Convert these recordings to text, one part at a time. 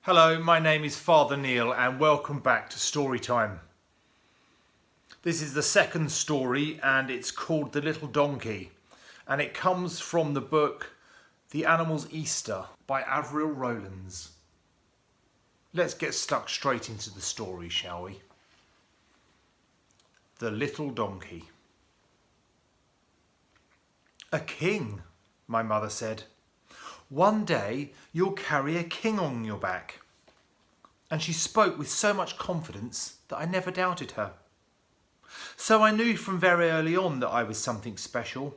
Hello, my name is Father Neill and welcome back to Storytime. This is the second story and it's called The Little Donkey, and it comes from the book The Animal's Easter by Avril Rowlands. Let's get stuck straight into the story, shall we? The Little Donkey. A king, my mother said. One day you'll carry a king on your back. And she spoke with so much confidence that I never doubted her. So I knew from very early on that I was something special.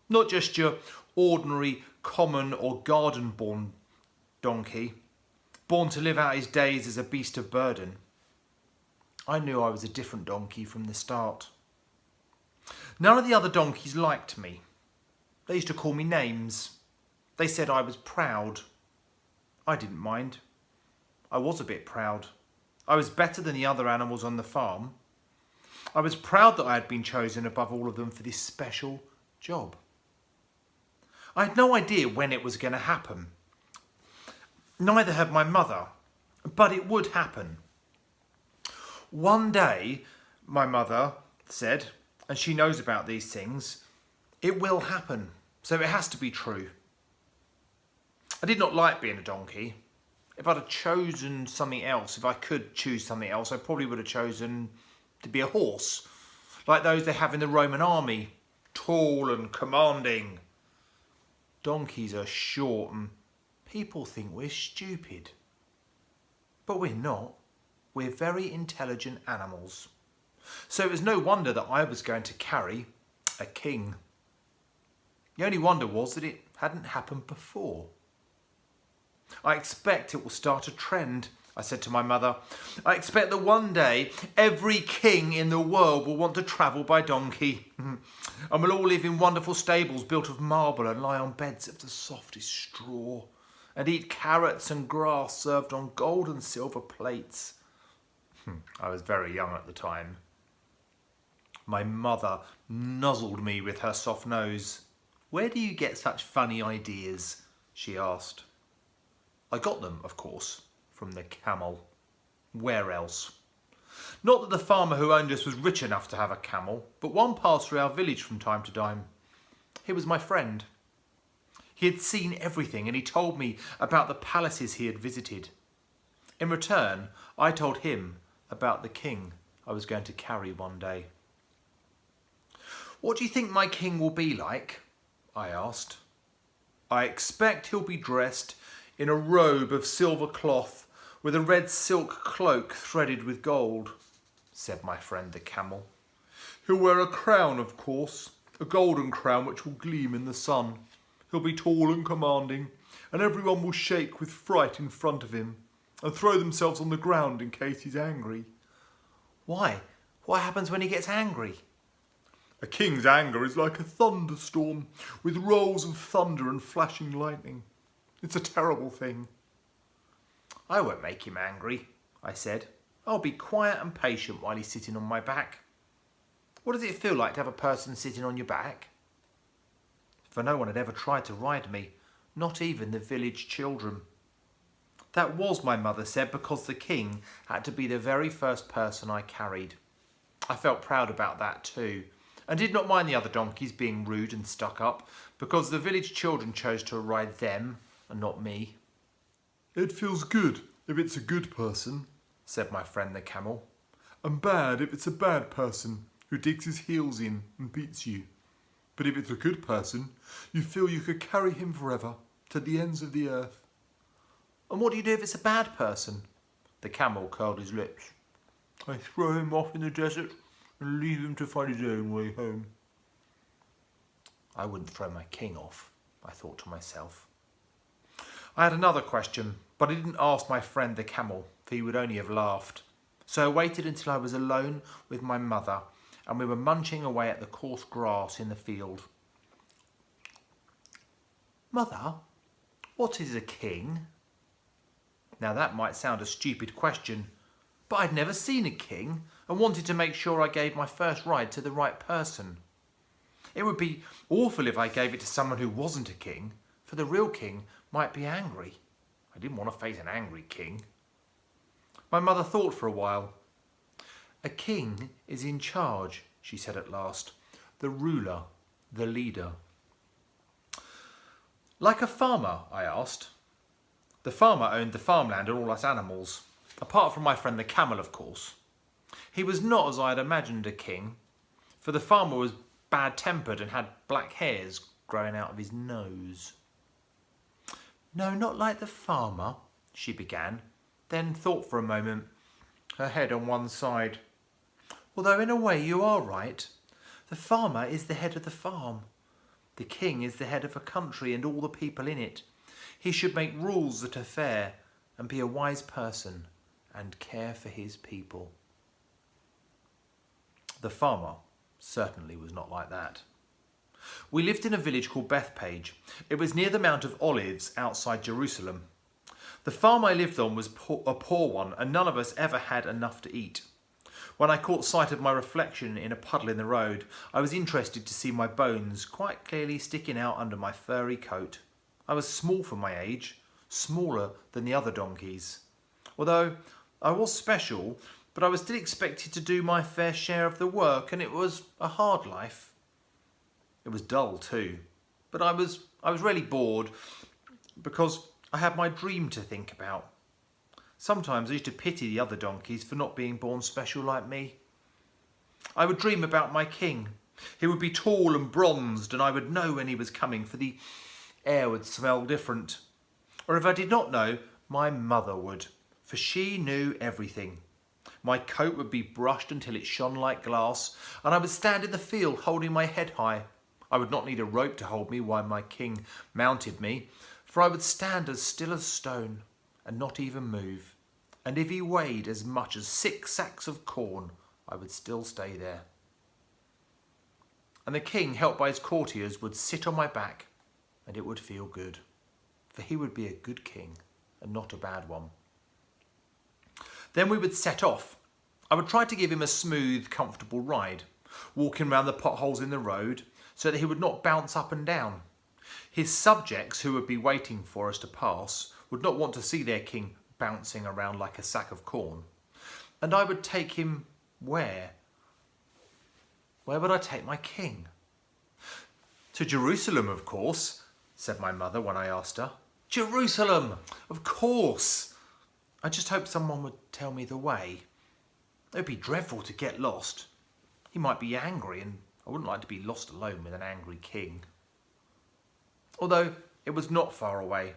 Not just your ordinary, common or garden-born donkey, born to live out his days as a beast of burden. I knew I was a different donkey from the start. None of the other donkeys liked me. They used to call me names. They said I was proud. I didn't mind. I was a bit proud. I was better than the other animals on the farm. I was proud that I had been chosen above all of them for this special job. I had no idea when it was going to happen. Neither had my mother, but it would happen. One day, my mother said, and she knows about these things, it will happen, so it has to be true. I did not like being a donkey. If I'd have chosen something else, if I could choose something else, I probably would have chosen to be a horse, like those they have in the Roman army, tall and commanding. Donkeys are short and people think we're stupid. But we're not. We're very intelligent animals. So it was no wonder that I was going to carry a king. The only wonder was that it hadn't happened before. I expect it will start a trend, I said to my mother. I expect that one day every king in the world will want to travel by donkey. And we'll all live in wonderful stables built of marble and lie on beds of the softest straw and eat carrots and grass served on gold and silver plates. I was very young at the time. My mother nuzzled me with her soft nose. "Where do you get such funny ideas?" she asked. I got them, of course, from the camel. Where else? Not that the farmer who owned us was rich enough to have a camel, but one passed through our village from time to time. He was my friend. He had seen everything and he told me about the palaces he had visited. In return, I told him about the king I was going to carry one day. "What do you think my king will be like?" I asked. "I expect he'll be dressed in a robe of silver cloth with a red silk cloak threaded with gold," said my friend the camel. "He'll wear a crown, of course, a golden crown which will gleam in the sun. He'll be tall and commanding, and everyone will shake with fright in front of him and throw themselves on the ground in case he's angry." "Why? What happens when he gets angry?" "A king's anger is like a thunderstorm with rolls of thunder and flashing lightning. It's a terrible thing." "I won't make him angry," I said. "I'll be quiet and patient while he's sitting on my back." "What does it feel like to have a person sitting on your back?" For no one had ever tried to ride me, not even the village children. That was, my mother said, because the king had to be the very first person I carried. I felt proud about that too, and did not mind the other donkeys being rude and stuck up, because the village children chose to ride them and not me. "It feels good if it's a good person," said my friend the camel, "and bad if it's a bad person who digs his heels in and beats you. But if it's a good person, you feel you could carry him forever to the ends of the earth." "And what do you do if it's a bad person?" The camel curled his lips. "I throw him off in the desert and leave him to find his own way home." I wouldn't throw my king off, I thought to myself. I had another question, but I didn't ask my friend the camel, for he would only have laughed. So I waited until I was alone with my mother and we were munching away at the coarse grass in the field. "Mother, what is a king?" Now that might sound a stupid question, but I'd never seen a king and wanted to make sure I gave my first ride to the right person. It would be awful if I gave it to someone who wasn't a king, for the real king might be angry. I didn't want to face an angry king. My mother thought for a while. A king is in charge, she said at last. The ruler, the leader. Like a farmer, I asked. The farmer owned the farmland and all us animals, apart from my friend the camel, of course. He was not as I had imagined a king, for the farmer was bad-tempered and had black hairs growing out of his nose. No, not like the farmer, she began, then thought for a moment, her head on one side. Although in a way you are right. The farmer is the head of the farm. The king is the head of a country and all the people in it. He should make rules that are fair and be a wise person and care for his people. The farmer certainly was not like that. We lived in a village called Bethpage. It was near the Mount of Olives outside Jerusalem. The farm I lived on was a poor one, and none of us ever had enough to eat. When I caught sight of my reflection in a puddle in the road, I was interested to see my bones quite clearly sticking out under my furry coat. I was small for my age, smaller than the other donkeys. Although I was special, but I was still expected to do my fair share of the work, and it was a hard life. It was dull too, but I was really bored because I had my dream to think about. Sometimes I used to pity the other donkeys for not being born special like me. I would dream about my king. He would be tall and bronzed, and I would know when he was coming, for the air would smell different. Or if I did not know, my mother would, for she knew everything. My coat would be brushed until it shone like glass, and I would stand in the field holding my head high. I would not need a rope to hold me while my king mounted me, for I would stand as still as stone and not even move. And if he weighed as much as 6 sacks of corn, I would still stay there. And the king, helped by his courtiers, would sit on my back, and it would feel good, for he would be a good king and not a bad one. Then we would set off. I would try to give him a smooth, comfortable ride, walking round the potholes in the road so that he would not bounce up and down. His subjects, who would be waiting for us to pass, would not want to see their king bouncing around like a sack of corn. And I would take him where? Where would I take my king? To Jerusalem, of course, said my mother when I asked her. Jerusalem, of course. I just hoped someone would tell me the way. It would be dreadful to get lost. He might be angry, and I wouldn't like to be lost alone with an angry king. Although it was not far away.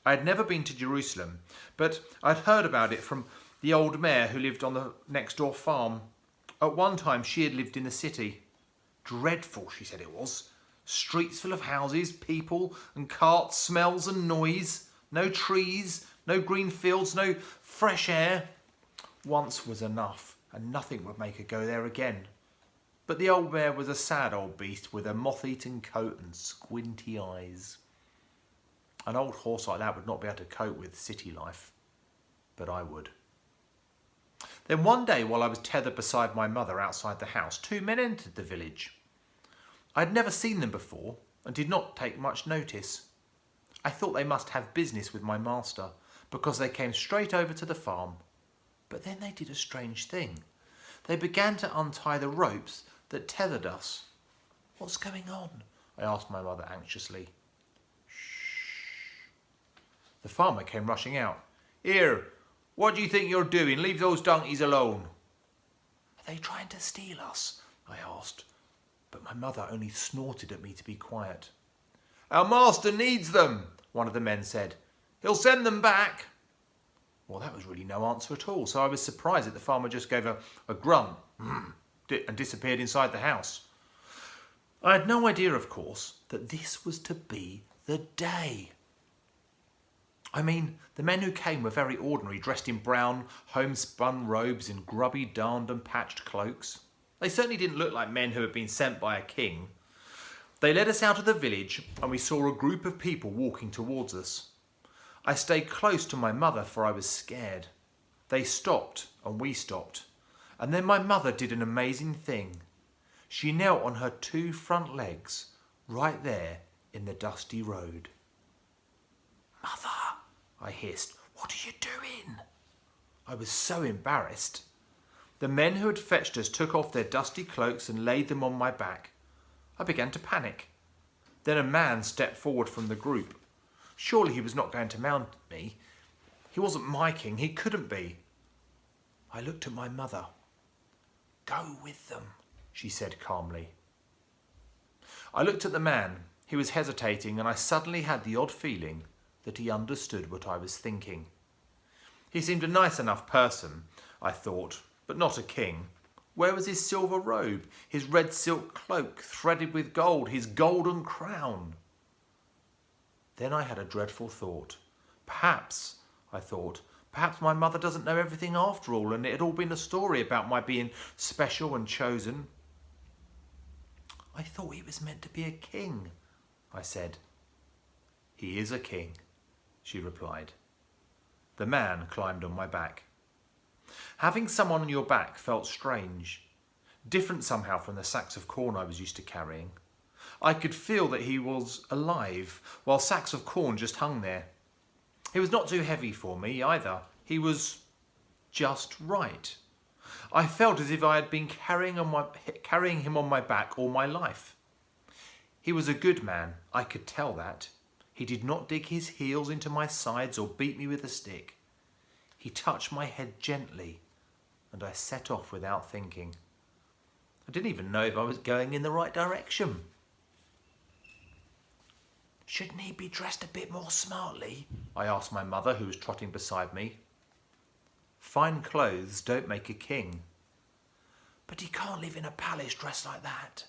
I had never been to Jerusalem, but I'd heard about it from the old mare who lived on the next door farm. At one time she had lived in the city. Dreadful, she said it was. Streets full of houses, people and carts, smells and noise. No trees, no green fields, no fresh air. Once was enough, and nothing would make her go there again. But the old mare was a sad old beast with a moth-eaten coat and squinty eyes. An old horse like that would not be able to cope with city life, but I would. Then one day, while I was tethered beside my mother outside the house, 2 men entered the village. I had never seen them before and did not take much notice. I thought they must have business with my master because they came straight over to the farm. But then they did a strange thing. They began to untie the ropes that tethered us. What's going on? I asked my mother anxiously. The farmer came rushing out. Here, what do you think you're doing? Leave those donkeys alone. Are they trying to steal us? I asked. But my mother only snorted at me to be quiet. Our master needs them, one of the men said. He'll send them back. Well, that was really no answer at all, so I was surprised that the farmer just gave a grunt and disappeared inside the house. I had no idea, of course, that this was to be the day. I mean, the men who came were very ordinary, dressed in brown, homespun robes and grubby, darned and patched cloaks. They certainly didn't look like men who had been sent by a king. They led us out of the village, and we saw a group of people walking towards us. I stayed close to my mother, for I was scared. They stopped, and we stopped. And then my mother did an amazing thing. She knelt on her 2 front legs, right there in the dusty road. Mother, I hissed, what are you doing? I was so embarrassed. The men who had fetched us took off their dusty cloaks and laid them on my back. I began to panic. Then a man stepped forward from the group. Surely he was not going to mount me. He wasn't my king. He couldn't be. I looked at my mother. "Go with them," she said calmly. I looked at the man. He was hesitating, and I suddenly had the odd feeling that he understood what I was thinking. He seemed a nice enough person, I thought, but not a king. Where was his silver robe, his red silk cloak threaded with gold, his golden crown? Then I had a dreadful thought. Perhaps, I thought, perhaps my mother doesn't know everything after all, and it had all been a story about my being special and chosen. "I thought he was meant to be a king," I said. "He is a king," she replied. The man climbed on my back. Having someone on your back felt strange, different somehow from the sacks of corn I was used to carrying. I could feel that he was alive, while sacks of corn just hung there. He was not too heavy for me either. He was just right. I felt as if I had been carrying him on my back all my life. He was a good man, I could tell that. He did not dig his heels into my sides or beat me with a stick. He touched my head gently, and I set off without thinking. I didn't even know if I was going in the right direction. "Shouldn't he be dressed a bit more smartly?" I asked my mother, who was trotting beside me. "Fine clothes don't make a king." "But he can't live in a palace dressed like that."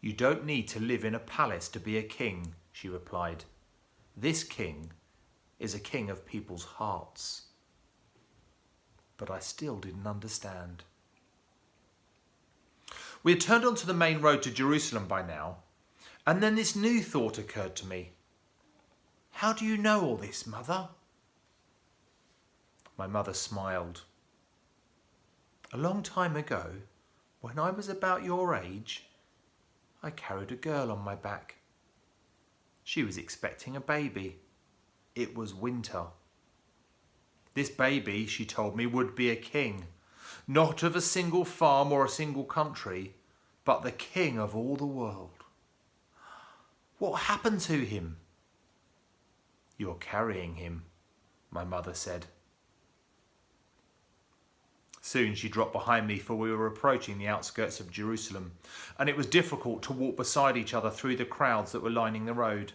"You don't need to live in a palace to be a king," she replied. "This king is a king of people's hearts." But I still didn't understand. We had turned onto the main road to Jerusalem by now, and then this new thought occurred to me. "How do you know all this, Mother?" My mother smiled. "A long time ago, when I was about your age, I carried a girl on my back. She was expecting a baby. It was winter. This baby, she told me, would be a king, not of a single farm or a single country, but the king of all the world. What happened to him?" "You're carrying him," my mother said. Soon she dropped behind me, for we were approaching the outskirts of Jerusalem, and it was difficult to walk beside each other through the crowds that were lining the road.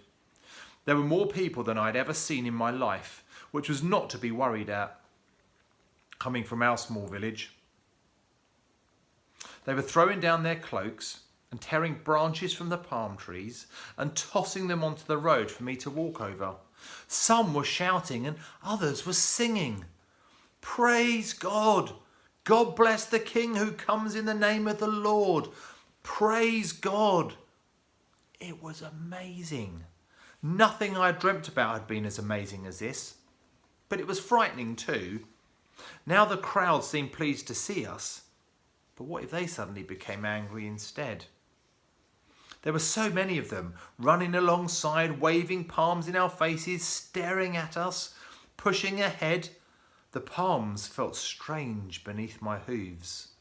There were more people than I had ever seen in my life, which was not to be worried at, coming from our small village. They were throwing down their cloaks and tearing branches from the palm trees and tossing them onto the road for me to walk over. Some were shouting and others were singing. "Praise God! God bless the King who comes in the name of the Lord! Praise God!" It was amazing. Nothing I had dreamt about had been as amazing as this. But it was frightening too. Now the crowd seemed pleased to see us. But what if they suddenly became angry instead? There were so many of them, running alongside, waving palms in our faces, staring at us, pushing ahead. The palms felt strange beneath my hooves.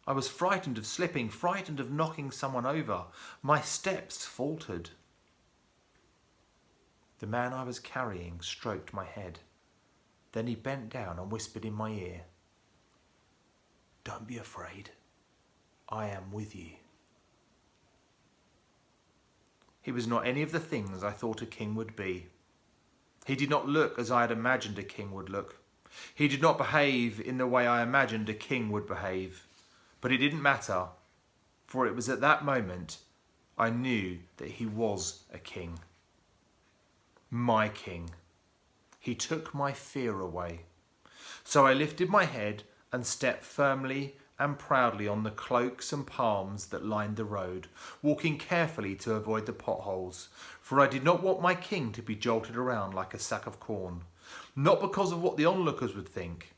I was frightened of slipping, frightened of knocking someone over. My steps faltered. The man I was carrying stroked my head. Then he bent down and whispered in my ear, "Don't be afraid. I am with you." He was not any of the things I thought a king would be. He did not look as I had imagined a king would look. He did not behave in the way I imagined a king would behave. But it didn't matter, for it was at that moment I knew that he was a king. My king. He took my fear away. So I lifted my head and stepped firmly and proudly on the cloaks and palms that lined the road, walking carefully to avoid the potholes, for I did not want my king to be jolted around like a sack of corn, not because of what the onlookers would think,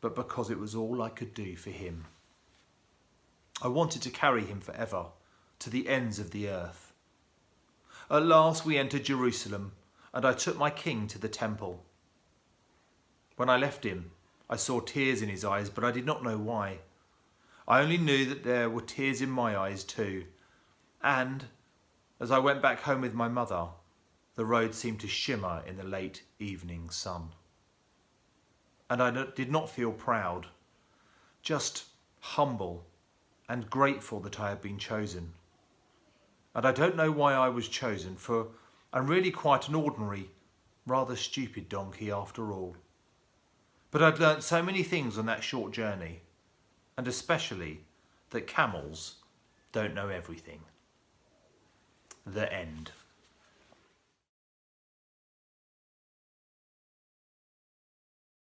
but because it was all I could do for him. I wanted to carry him forever, to the ends of the earth. At last we entered Jerusalem, and I took my king to the temple. When I left him, I saw tears in his eyes, but I did not know why. I only knew that there were tears in my eyes too. And as I went back home with my mother, the road seemed to shimmer in the late evening sun. And I did not feel proud, just humble and grateful that I had been chosen. And I don't know why I was chosen, for I'm really quite an ordinary, rather stupid donkey after all. But I'd learnt so many things on that short journey, and especially that camels don't know everything. The end.